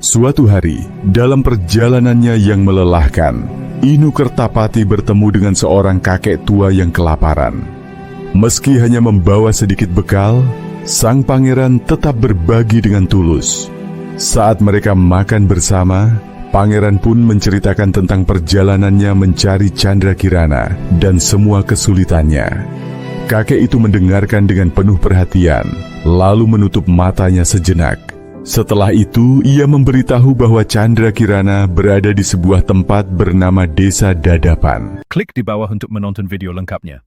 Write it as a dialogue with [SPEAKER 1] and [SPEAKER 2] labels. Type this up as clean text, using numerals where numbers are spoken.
[SPEAKER 1] Suatu hari, dalam perjalanannya yang melelahkan, Inu Kertapati bertemu dengan seorang kakek tua yang kelaparan. Meski hanya membawa sedikit bekal, sang pangeran tetap berbagi dengan tulus. Saat mereka makan bersama, pangeran pun menceritakan tentang perjalanannya mencari Candrakirana dan semua kesulitannya. Kakek itu mendengarkan dengan penuh perhatian, lalu menutup matanya sejenak. Setelah itu, ia memberitahu bahwa Candrakirana berada di sebuah tempat bernama Desa Dadapan.
[SPEAKER 2] Klik di bawah untuk menonton video lengkapnya.